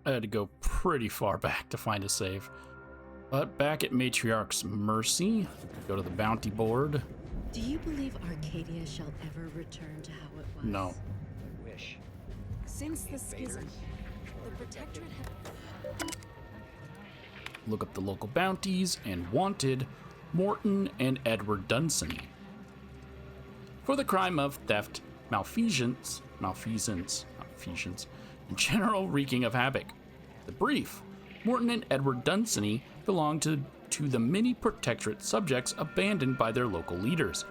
I had to go pretty far back to find a save. But back at Matriarch's Mercy, go to the bounty board. Do you believe Arcadia shall ever return to how it was? No. Wish. Since the schism, the Protectorate have... Look up the local bounties and wanted Morton and Edward Dunsany for the crime of theft, malfeasance, and general wreaking of havoc. The brief: Morton and Edward Dunsany belong to the many Protectorate subjects abandoned by their local leaders.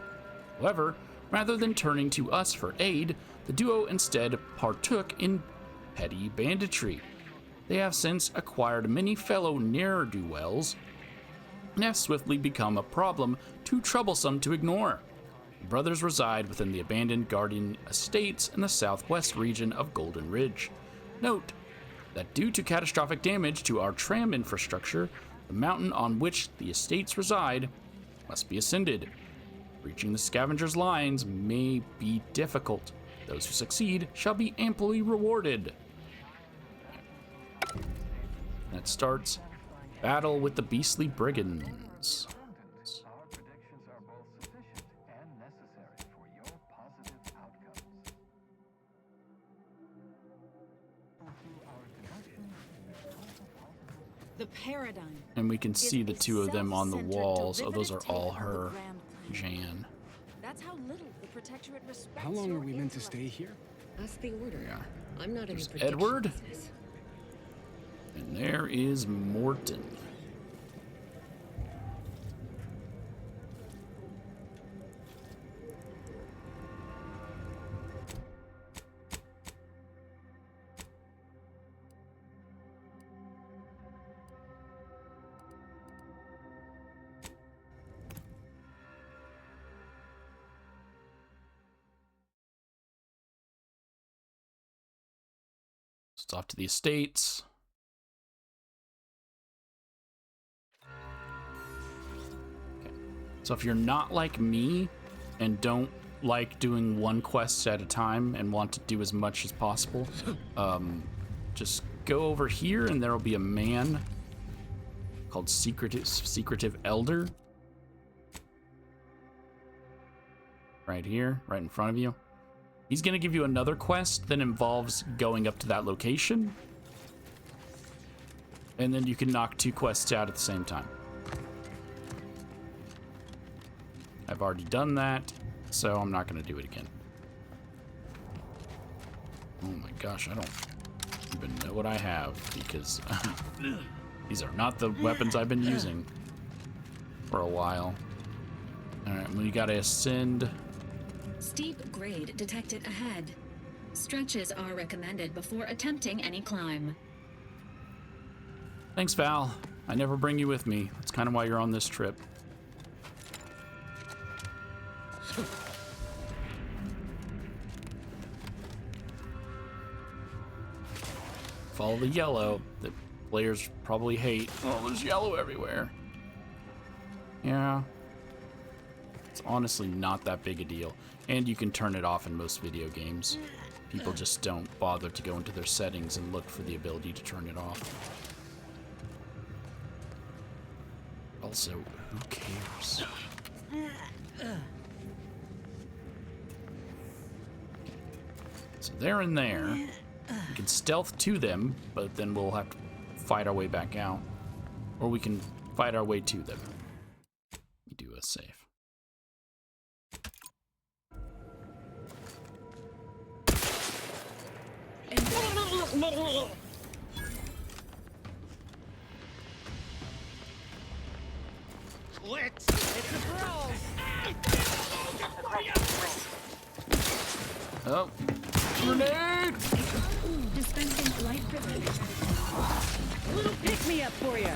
However, rather than turning to us for aid, the duo instead partook in petty banditry. They have since acquired many fellow ne'er-do-wells and have swiftly become a problem too troublesome to ignore. The brothers reside within the abandoned Guardian estates in the southwest region of Golden Ridge. Note that due to catastrophic damage to our tram infrastructure, the mountain on which the estates reside must be ascended. Reaching the scavengers' lines may be difficult. Those who succeed shall be amply rewarded. That starts battle with the beastly brigands. Our predictions are both sufficient and necessary for your positive outcomes. The paradigm. And we can see is the a two of them on the self-centered, walls. Oh, those are derivative all take of the her. grand plan. Jan. That's how little the Protectorate respects How long your are we meant to intellect. stay here? Ask the order. Yeah. I'm not any There's prediction Edward. business. And there is Morton. It's off to the estates. Okay. So if you're not like me and don't like doing one quest at a time and want to do as much as possible, just go over here and there will be a man called Secretive Elder. Right here, right in front of you. He's going to give you another quest that involves going up to that location. And then you can knock 2 quests out at the same time. I've already done that, so I'm not going to do it again. Oh my gosh, I don't even know what I have, because these are not the weapons I've been using for a while. Alright, we gotta ascend. Steep grade detected ahead. Stretches are recommended before attempting any climb. Thanks, Val. I never bring you with me. That's kind of why you're on this trip. Follow the yellow that players probably hate. Oh, there's yellow everywhere. Yeah. It's honestly not that big a deal. And you can turn it off in most video games. People just don't bother to go into their settings and look for the ability to turn it off. Also, who cares? So they're in there. We can stealth to them, but then we'll have to fight our way back out. Or we can fight our way to them. We do a save. Oh, grenade! Dispensing light privilege. A little pick-me-up for you.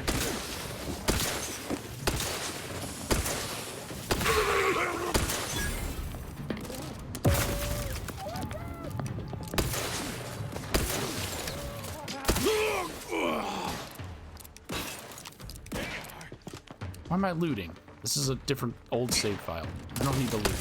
Why am I looting? This is a different old save file. I don't need to loot.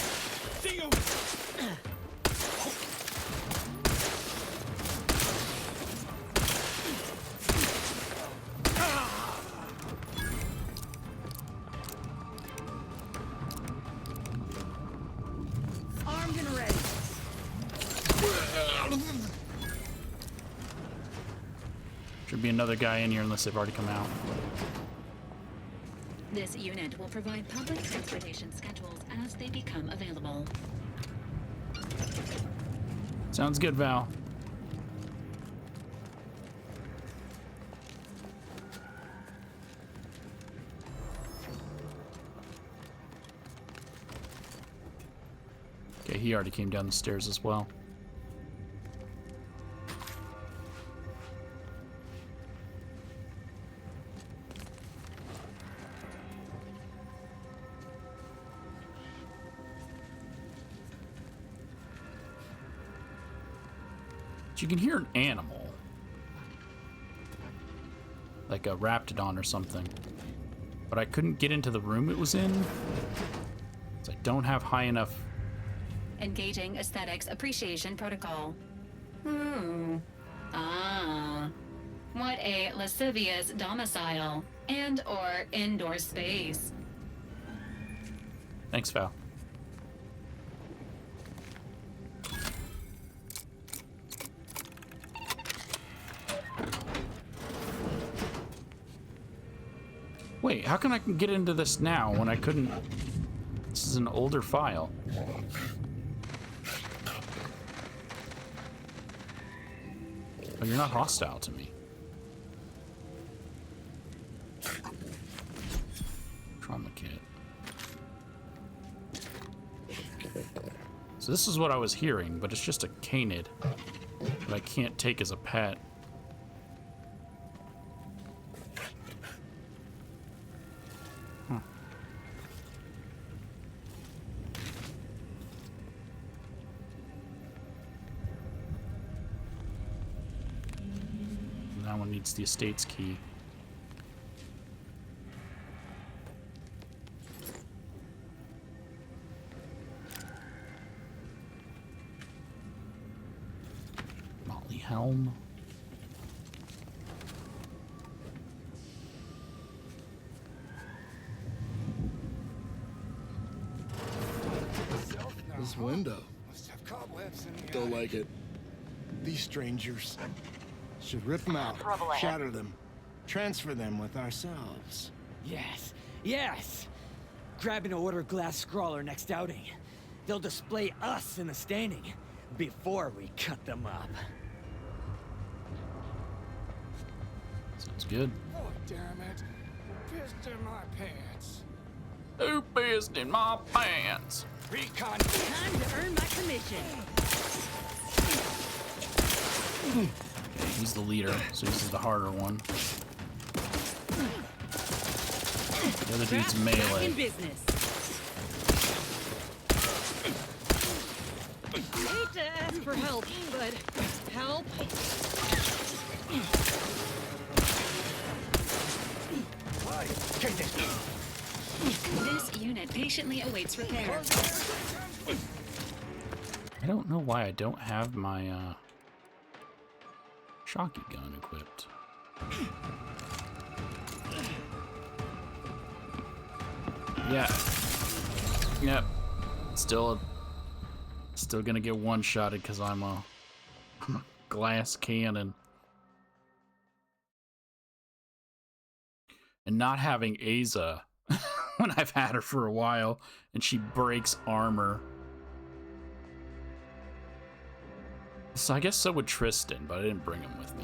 Should be another guy in here unless they've already come out. This unit will provide public transportation schedules as they become available. Sounds good, Val. Okay, he already came down the stairs as well. You can hear an animal, like a raptidon or something, but I couldn't get into the room it was in, so I don't have high enough. Engaging Aesthetics Appreciation Protocol. What a lascivious domicile and/or indoor space. Thanks, Val. Wait, how can I get into this now when I couldn't? This is an older file. But you're not hostile to me. Trauma kit. So this is what I was hearing, but it's just a canid that I can't take as a pet. That one needs the estate's key. Molly helm. This window. Don't like it. These strangers. Should rip them out, shatter them, transfer them with ourselves. Yes, yes! Grab an order glass scrawler next outing. They'll display us in the standing before we cut them up. Sounds good. Oh, damn it. Pissed in my pants. Who pissed in my pants? Recon. Time to earn my commission. He's the leader, so this is the harder one. The other dude's Back in melee. business. Hate to ask for help, but help. This unit patiently awaits repair. I don't know why I don't have my shocky gun equipped. Yeah. Yep. Still gonna get one-shotted because I'm a glass cannon. And not having Aza when I've had her for a while and she breaks armor. So I guess so would Tristan, but I didn't bring him with me.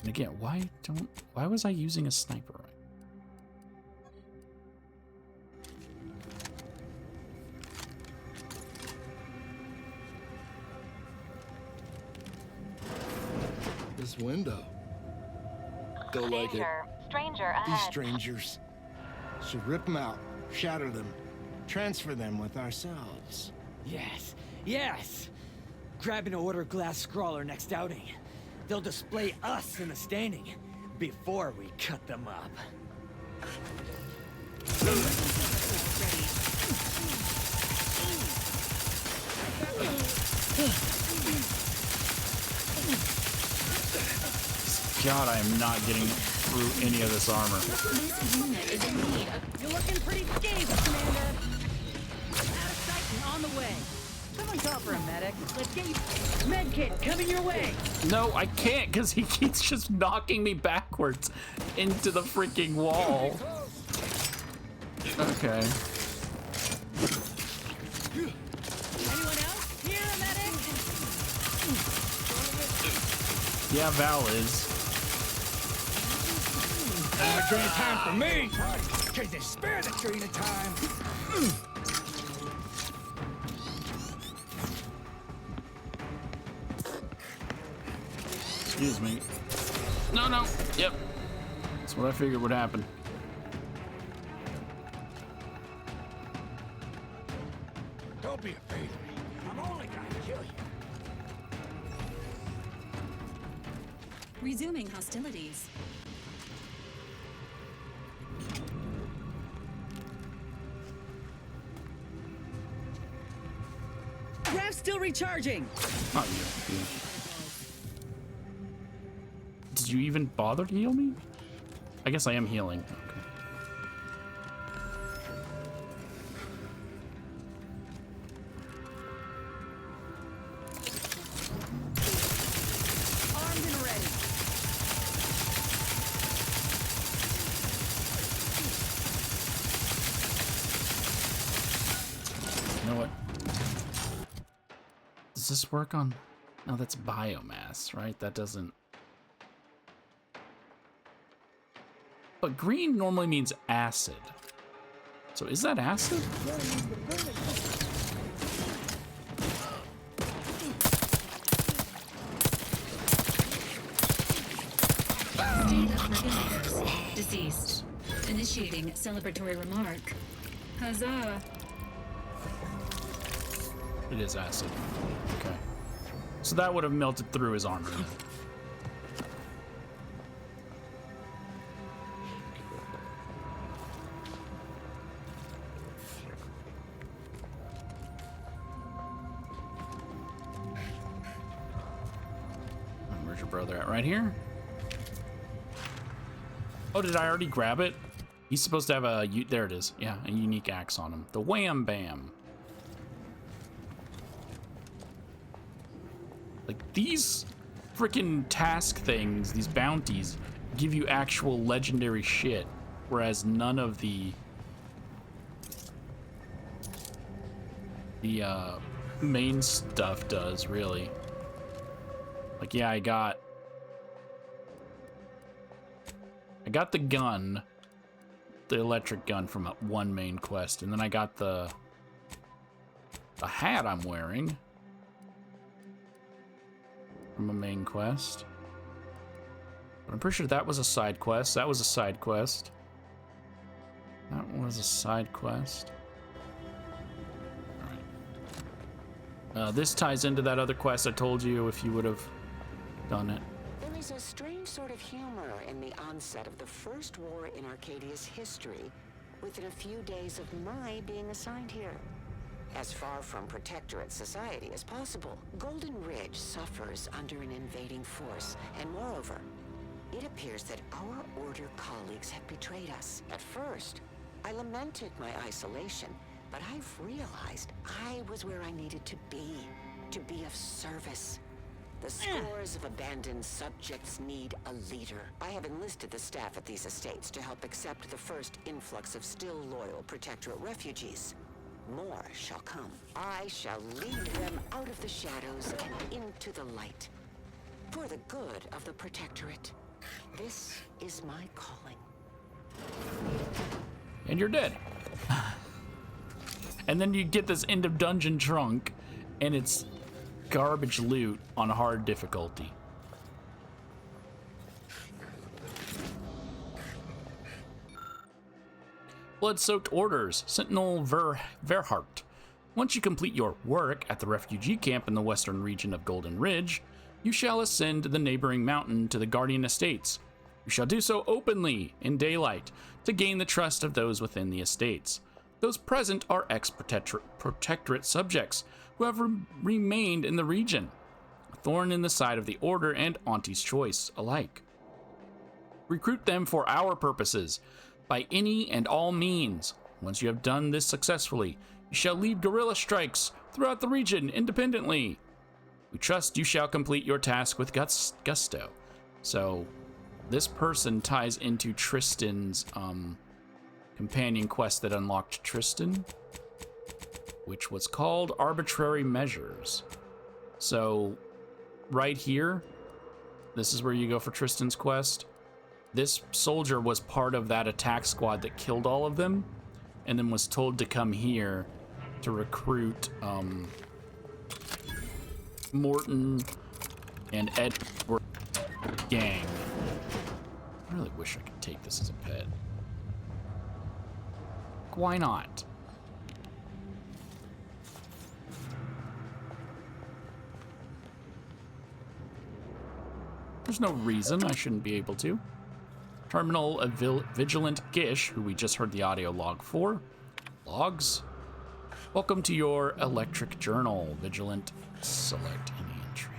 And again, why was I using a sniper rifle? This window. Don't like it. Stranger ahead. These strangers. Should rip them out, shatter them, transfer them with ourselves. Yes, yes! Grab an order glass scrawler next outing. They'll display us in the standing before we cut them up. God, I am not getting through any of this armor. This unit is in need of You're looking pretty scathed, Commander. Out of sight and on the way. Some we call for a medic? Let's get you. Medkit coming your way. No, I can't because he keeps just knocking me backwards into the freaking wall. Okay. Anyone else? Here, a medic? Yeah, Val is. Drain time for me! Cause they spare the drain of time! Excuse me. No, no. Yep. That's what I figured would happen. Don't be afraid of me. I'm only gonna kill you. Resuming hostilities. Raft's still recharging. Not you. Did you even bother to heal me? I guess I am healing. Okay. Armed and ready. You know what? Does this work on? No, that's biomass, right? That doesn't. But green normally means acid. So is that acid? State of Brigands. Deceased. Initiating celebratory remark. Huzzah! It is acid. Okay. So that would have melted through his armor. Where's your brother at? Right here? Oh, did I already grab it? He's supposed to have a... There it is. Yeah, a unique axe on him. The wham-bam. Like, these freaking task things, these bounties, give you actual legendary shit, whereas none of the main stuff does, really. Like, yeah, I got the gun, the electric gun from one main quest, and then I got the hat I'm wearing from a main quest. But I'm pretty sure that was a side quest. That was a side quest. That was a side quest. Alright. This ties into that other quest I told you if you would have done it. There is a strange sort of humor in the onset of the first war in Arcadia's history, within a few days of my being assigned here. As far from Protectorate society as possible, Golden Ridge suffers under an invading force, and moreover, it appears that our Order colleagues have betrayed us. At first, I lamented my isolation, but I've realized I was where I needed to be of service. The scores of abandoned subjects need a leader. I have enlisted the staff at these estates to help accept the first influx of still loyal Protectorate refugees. More shall come. I shall lead them out of the shadows and into the light. For the good of the Protectorate. This is my calling. And you're dead. And then you get this end of dungeon trunk, and it's garbage loot on hard difficulty. Blood-soaked orders, Sentinel v.a.l.e.r.i.e. Once you complete your work at the refugee camp in the western region of Golden Ridge, you shall ascend the neighboring mountain to the Guardian Estates. You shall do so openly, in daylight, to gain the trust of those within the estates. Those present are ex-Protectorate subjects who have remained in the region, a thorn in the side of the Order and Auntie's Choice alike. Recruit them for our purposes, by any and all means. Once you have done this successfully, you You shall lead guerrilla strikes throughout the region independently. We trust you shall complete your task with gusto. So this person ties into Tristan's companion quest that unlocked Tristan, which was called Arbitrary Measures. So right here, this is where you go for Tristan's quest. This soldier was part of that attack squad that killed all of them, and then was told to come here to recruit Morton and Edward gang. I really wish I could take this as a pet. Why not? There's no reason I shouldn't be able to. Terminal of Vigilant Gish, who we just heard the audio log for. Logs. Welcome to your electric journal. Vigilant, select any entry.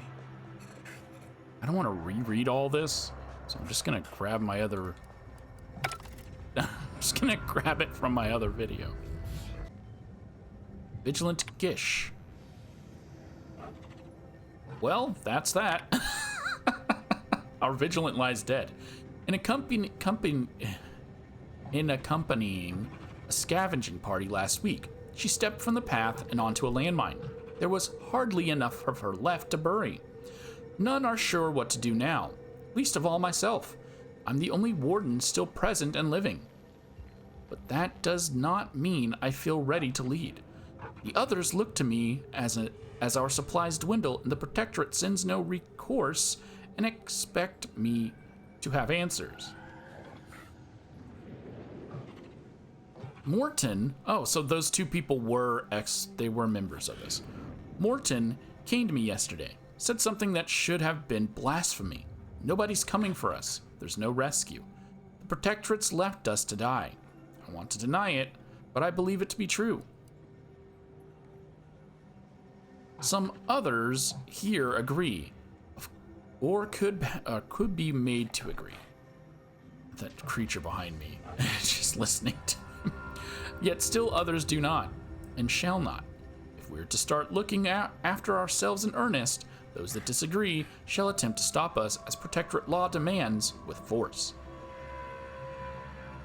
I don't want to reread all this, so I'm just gonna grab my other... I'm just gonna grab it from my other video. Vigilant Gish. Well, that's that. Our Vigilant lies dead. In accompanying a scavenging party last week, she stepped from the path and onto a landmine. There was hardly enough of her left to bury. None are sure what to do now, least of all myself. I'm the only warden still present and living. But that does not mean I feel ready to lead. The others look to me as our supplies dwindle and the Protectorate sends no recourse and expect me to have answers. Morton, oh, so those two people were they were members of this. Morton came to me yesterday, said something that should have been blasphemy. Nobody's coming for us. There's no rescue. The Protectorate's left us to die. I want to deny it, but I believe it to be true. Some others here agree, or could be made to agree. That creature behind me, just listening to him. Yet still others do not, and shall not. If we're to start looking after ourselves in earnest, those that disagree shall attempt to stop us as Protectorate law demands with force.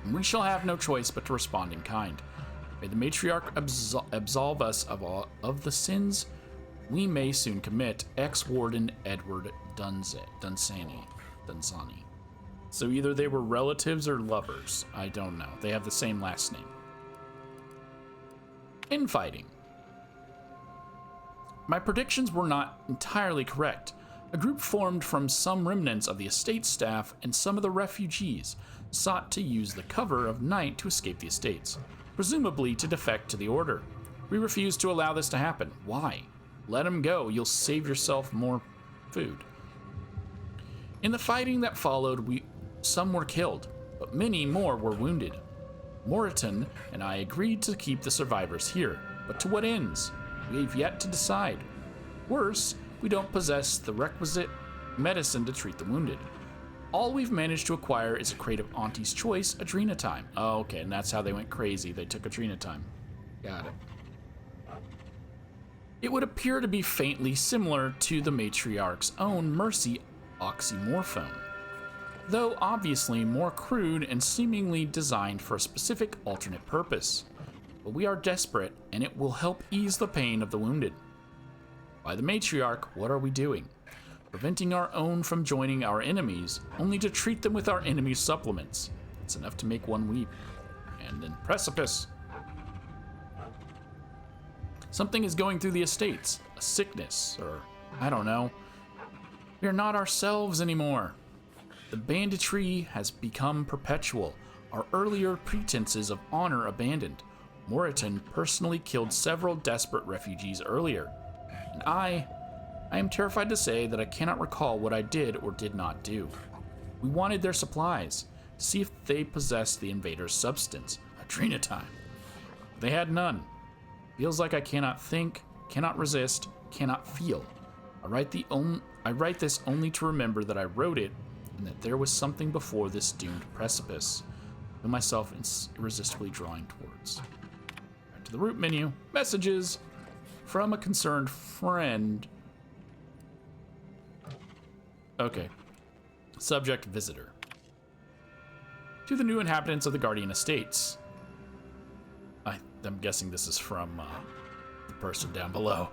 And we shall have no choice but to respond in kind. May the Matriarch absolve us of the sins we may soon commit. Ex-Warden Edward Dunsany. So either they were relatives or lovers. I don't know. They have the same last name. Infighting. My predictions were not entirely correct. A group formed from some remnants of the estate staff and some of the refugees sought to use the cover of night to escape the estates, presumably to defect to the Order. We refused to allow this to happen. Why? Let them go. You'll save yourself more food. In the fighting that followed, some were killed, but many more were wounded. Moreton and I agreed to keep the survivors here, but to what ends? We've yet to decide. Worse, we don't possess the requisite medicine to treat the wounded. All we've managed to acquire is a crate of Auntie's Choice Adrenatime. Oh, okay, and that's how they went crazy. They took Adrenatime. Got it. It would appear to be faintly similar to the Matriarch's own Mercy oxymorphone, though obviously more crude and seemingly designed for a specific alternate purpose. But we are desperate, and it will help ease the pain of the wounded. By the Matriarch, what are we doing? Preventing our own from joining our enemies, only to treat them with our enemies' supplements. It's enough to make one weep. And then precipice. Something is going through the estates. A sickness, or I don't know. We are not ourselves anymore. The banditry has become perpetual. Our earlier pretenses of honor abandoned. Moreton personally killed several desperate refugees earlier. And I am terrified to say that I cannot recall what I did or did not do. We wanted their supplies, to see if they possessed the invader's substance, Adrenatime. They had none. Feels like I cannot think, cannot resist, cannot feel. I write this only to remember that I wrote it, and that there was something before this doomed precipice. I feel myself irresistibly drawing towards. Back to the root menu. Messages from a concerned friend. Okay. Subject visitor. To the new inhabitants of the Guardian Estates. I'm guessing this is from the person down below.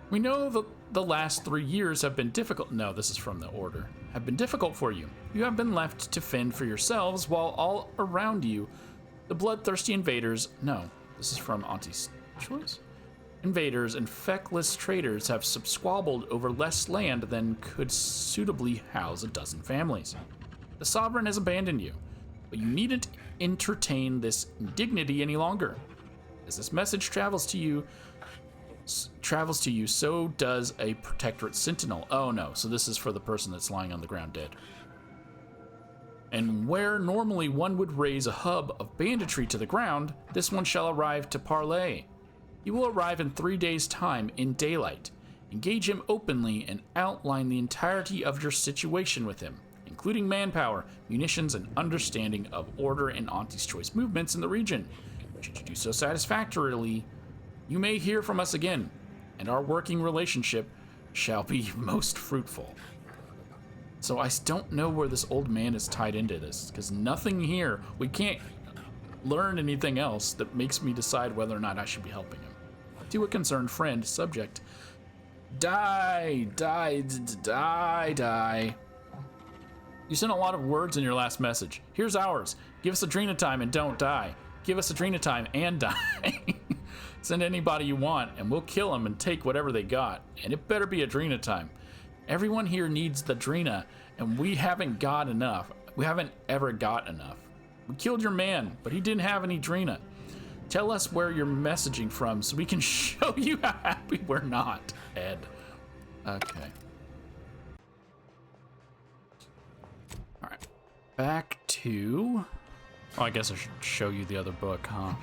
We know that the last 3 years have been difficult. No, this is from the Order. Have been difficult for you. You have been left to fend for yourselves while all around you, the bloodthirsty invaders. No, this is from Auntie's Choice. Invaders and feckless traders have squabbled over less land than could suitably house a dozen families. The Sovereign has abandoned you, but you needn't entertain this indignity any longer. As this message travels to you, so does a Protectorate Sentinel. Oh no, so this is for the person that's lying on the ground dead. And where normally one would raise a hub of banditry to the ground, this one shall arrive to parley. He will arrive in 3 days' time in daylight. Engage him openly and outline the entirety of your situation with him, including manpower, munitions, and understanding of Order and Auntie's Choice movements in the region. Should you do so satisfactorily, you may hear from us again, and our working relationship shall be most fruitful. So I don't know where this old man is tied into this, because nothing here, we can't learn anything else that makes me decide whether or not I should be helping him. To a concerned friend, subject, die. You sent a lot of words in your last message. Here's ours. Give us Adrena time and don't die. Give us Adrena time and die. Send anybody you want, and we'll kill them and take whatever they got. And it better be Adrena time. Everyone here needs the Adrena, and we haven't got enough. We haven't ever got enough. We killed your man, but he didn't have any Adrena. Tell us where you're messaging from so we can show you how happy we're not, Ed. Okay. All right. Back to... Oh, I guess I should show you the other book, huh?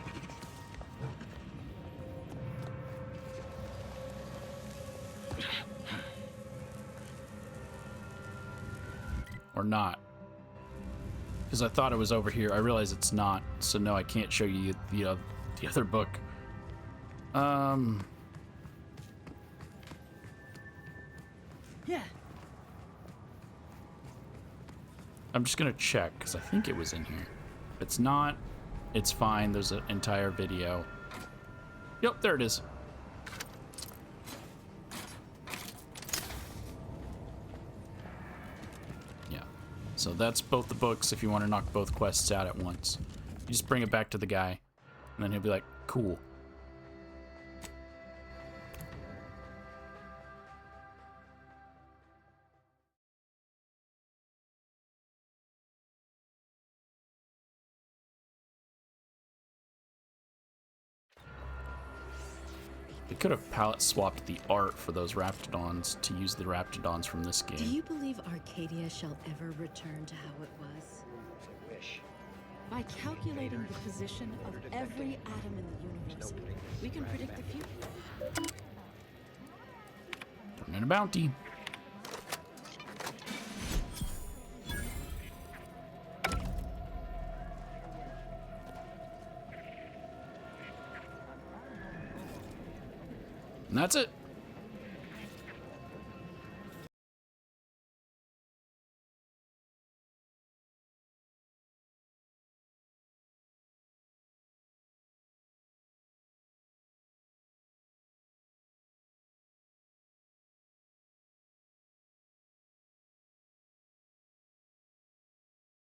Or not. Because I thought it was over here. I realize it's not. So no, I can't show you the other book. Yeah. I'm just gonna check because I think it was in here. If it's not, it's fine. There's an entire video. Yep, there it is. Yeah. So that's both the books if you want to knock both quests out at once. You just bring it back to the guy, and then he'll be like, cool. They could have palette swapped the art for those Raptidons to use the Raptidons from this game. Do you believe Arcadia shall ever return to how it was? By calculating the position of every atom in the universe, we can predict the future. Turn in a bounty. And that's it.